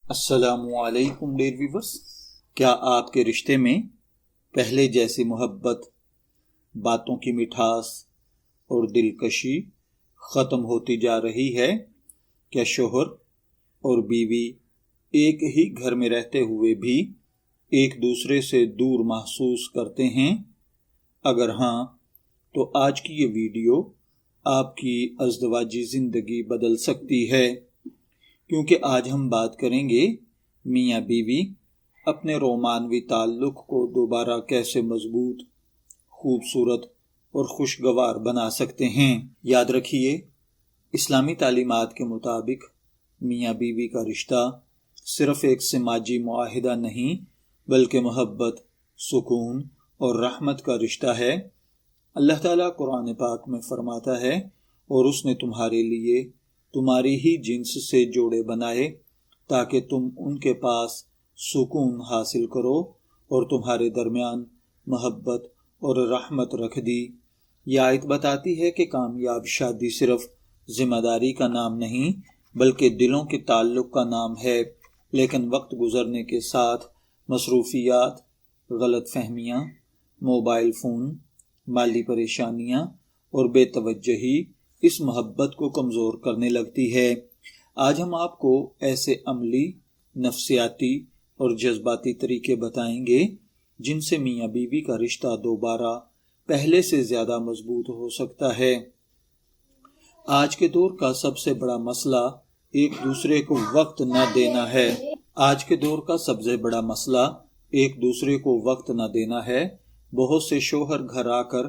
السلام علیکم dear viewers, کیا آپ کے رشتے میں پہلے جیسی محبت، باتوں کی مٹھاس اور دلکشی ختم ہوتی جا رہی ہے؟ کیا شوہر اور بیوی ایک ہی گھر میں رہتے ہوئے بھی ایک دوسرے سے دور محسوس کرتے ہیں؟ اگر ہاں تو آج کی یہ ویڈیو آپ کی ازدواجی زندگی بدل سکتی ہے، کیونکہ آج ہم بات کریں گے میاں بیوی اپنے رومانوی تعلق کو دوبارہ کیسے مضبوط، خوبصورت اور خوشگوار بنا سکتے ہیں۔ یاد رکھیے، اسلامی تعلیمات کے مطابق میاں بیوی کا رشتہ صرف ایک سماجی معاہدہ نہیں بلکہ محبت، سکون اور رحمت کا رشتہ ہے۔ اللہ تعالیٰ قرآن پاک میں فرماتا ہے، اور اس نے تمہارے لیے تمہاری ہی جنس سے جوڑے بنائے تاکہ تم ان کے پاس سکون حاصل کرو، اور تمہارے درمیان محبت اور رحمت رکھ دی۔ یہ آیت بتاتی ہے کہ کامیاب شادی صرف ذمہ داری کا نام نہیں بلکہ دلوں کے تعلق کا نام ہے، لیکن وقت گزرنے کے ساتھ مصروفیات، غلط فہمیاں، موبائل فون، مالی پریشانیاں اور بے توجہی اس محبت کو کمزور کرنے لگتی ہے۔ آج ہم آپ کو ایسے عملی، نفسیاتی اور جذباتی طریقے بتائیں گے جن سے میاں بیوی کا رشتہ دوبارہ پہلے سے زیادہ مضبوط ہو سکتا ہے۔ آج کے دور کا سب سے بڑا مسئلہ ایک دوسرے کو وقت نہ دینا ہے۔ بہت سے شوہر گھر آ کر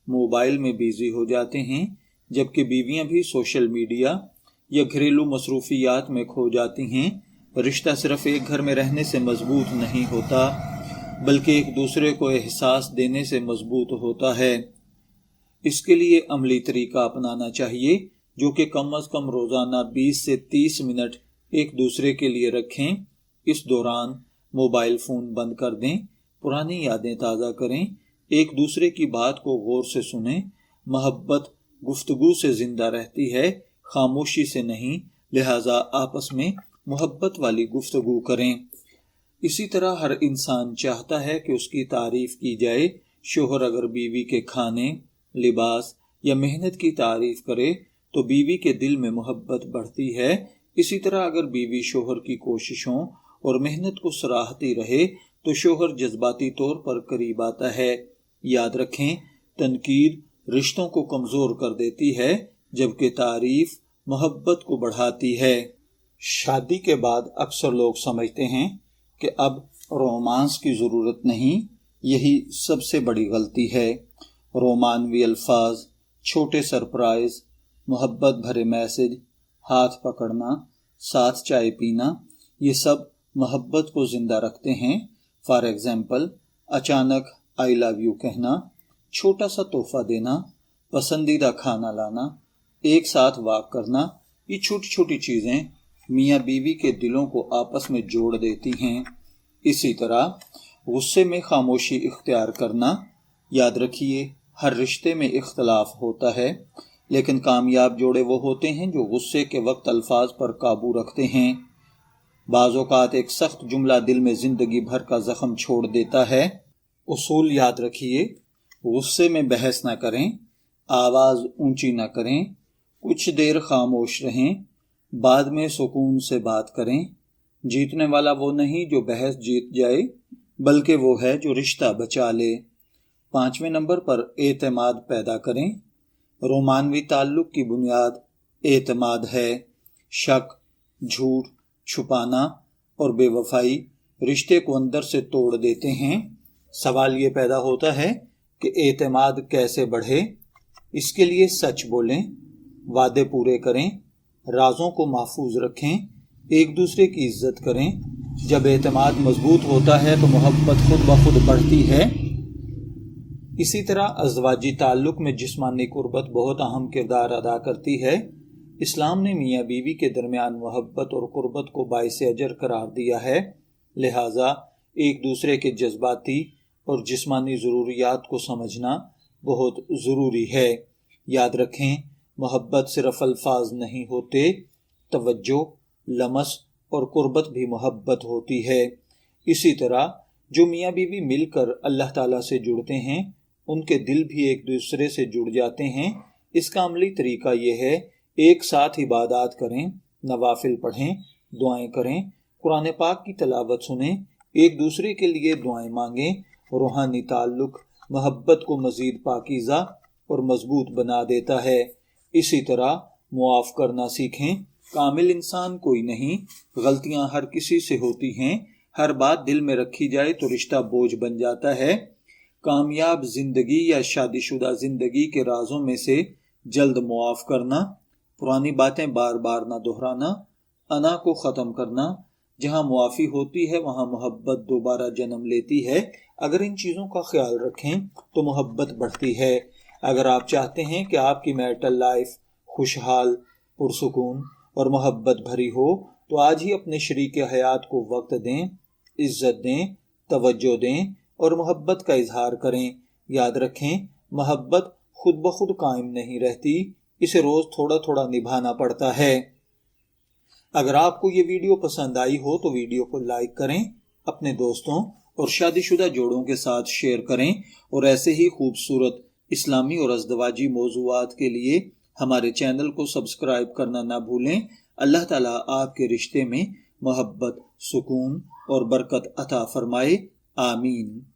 موبائل میں بیزی ہو جاتے ہیں، جبکہ بیویاں بھی سوشل میڈیا یا گھریلو مصروفیات میں کھو جاتی ہیں۔ رشتہ صرف ایک گھر میں رہنے سے مضبوط نہیں ہوتا بلکہ ایک دوسرے کو احساس دینے سے مضبوط ہوتا ہے۔ اس کے لیے عملی طریقہ اپنانا چاہیے، جو کہ کم از کم روزانہ 20 سے 30 منٹ ایک دوسرے کے لیے رکھیں۔ اس دوران موبائل فون بند کر دیں، پرانی یادیں تازہ کریں، ایک دوسرے کی بات کو غور سے سنیں۔ محبت گفتگو سے زندہ رہتی ہے، خاموشی سے نہیں، لہٰذا آپس میں محبت والی گفتگو کریں۔ اسی طرح ہر انسان چاہتا ہے کہ اس کی تعریف کی جائے۔ شوہر اگر بیوی کے کھانے، لباس یا محنت کی تعریف کرے تو بیوی کے دل میں محبت بڑھتی ہے۔ اسی طرح اگر بیوی شوہر کی کوششوں اور محنت کو سراہتی رہے تو شوہر جذباتی طور پر قریب آتا ہے۔ یاد رکھیں، تنقید رشتوں کو کمزور کر دیتی ہے جبکہ تعریف محبت کو بڑھاتی ہے۔ شادی کے بعد اکثر لوگ سمجھتے ہیں کہ اب رومانس کی ضرورت نہیں، یہی سب سے بڑی غلطی ہے۔ رومانوی الفاظ، چھوٹے سرپرائز، محبت بھرے میسج، ہاتھ پکڑنا، ساتھ چائے پینا، یہ سب محبت کو زندہ رکھتے ہیں۔ فار ایگزامپل، اچانک آئی لو یو کہنا، چھوٹا سا تحفہ دینا، پسندیدہ کھانا لانا، ایک ساتھ واک کرنا، یہ چھوٹی چھوٹی چیزیں میاں بیوی کے دلوں کو آپس میں جوڑ دیتی ہیں۔ اسی طرح غصے میں خاموشی اختیار کرنا۔ یاد رکھیے، ہر رشتے میں اختلاف ہوتا ہے، لیکن کامیاب جوڑے وہ ہوتے ہیں جو غصے کے وقت الفاظ پر قابو رکھتے ہیں۔ بعض اوقات ایک سخت جملہ دل میں زندگی بھر کا زخم چھوڑ دیتا ہے۔ اصول یاد رکھیے، غصے میں بحث نہ کریں، آواز اونچی نہ کریں، کچھ دیر خاموش رہیں، بعد میں سکون سے بات کریں۔ جیتنے والا وہ نہیں جو بحث جیت جائے، بلکہ وہ ہے جو رشتہ بچا لے۔ 5ویں نمبر پر اعتماد پیدا کریں۔ رومانوی تعلق کی بنیاد اعتماد ہے۔ شک، جھوٹ، چھپانا اور بے وفائی رشتے کو اندر سے توڑ دیتے ہیں۔ سوال یہ پیدا ہوتا ہے کہ اعتماد کیسے بڑھے؟ اس کے لیے سچ بولیں، وعدے پورے کریں، رازوں کو محفوظ رکھیں، ایک دوسرے کی عزت کریں۔ جب اعتماد مضبوط ہوتا ہے تو محبت خود بخود بڑھتی ہے۔ اسی طرح ازدواجی تعلق میں جسمانی قربت بہت اہم کردار ادا کرتی ہے۔ اسلام نے میاں بیوی کے درمیان محبت اور قربت کو باعث اجر قرار دیا ہے، لہٰذا ایک دوسرے کے جذباتی اور جسمانی ضروریات کو سمجھنا بہت ضروری ہے۔ یاد رکھیں، محبت صرف الفاظ نہیں ہوتے، توجہ، لمس اور قربت بھی محبت ہوتی ہے۔ اسی طرح جو میاں بیوی مل کر اللہ تعالیٰ سے جڑتے ہیں ان کے دل بھی ایک دوسرے سے جڑ جاتے ہیں۔ اس کا عملی طریقہ یہ ہے، ایک ساتھ عبادات کریں، نوافل پڑھیں، دعائیں کریں، قرآن پاک کی تلاوت سنیں، ایک دوسرے کے لیے دعائیں مانگیں۔ روحانی تعلق محبت کو مزید پاکیزہ اور مضبوط بنا دیتا ہے۔ اسی طرح معاف کرنا سیکھیں۔ کامل انسان کوئی نہیں، غلطیاں ہر کسی سے ہوتی ہیں۔ ہر بات دل میں رکھی جائے تو رشتہ بوجھ بن جاتا ہے۔ کامیاب زندگی یا شادی شدہ زندگی کے رازوں میں سے جلد معاف کرنا، پرانی باتیں بار بار نہ دہرانا، انا کو ختم کرنا۔ جہاں معافی ہوتی ہے وہاں محبت دوبارہ جنم لیتی ہے۔ اگر ان چیزوں کا خیال رکھیں تو محبت بڑھتی ہے۔ اگر آپ چاہتے ہیں کہ آپ کی میرٹل لائف خوشحال، پرسکون اور محبت بھری ہو تو آج ہی اپنے شریک حیات کو وقت دیں، عزت دیں، توجہ دیں اور محبت کا اظہار کریں۔ یاد رکھیں، محبت خود بخود قائم نہیں رہتی، اسے روز تھوڑا تھوڑا نبھانا پڑتا ہے۔ اگر آپ کو یہ ویڈیو پسند آئی ہو تو ویڈیو کو لائک کریں، اپنے دوستوں اور شادی شدہ جوڑوں کے ساتھ شیئر کریں، اور ایسے ہی خوبصورت اسلامی اور ازدواجی موضوعات کے لیے ہمارے چینل کو سبسکرائب کرنا نہ بھولیں۔ اللہ تعالیٰ آپ کے رشتے میں محبت، سکون اور برکت عطا فرمائے۔ آمین۔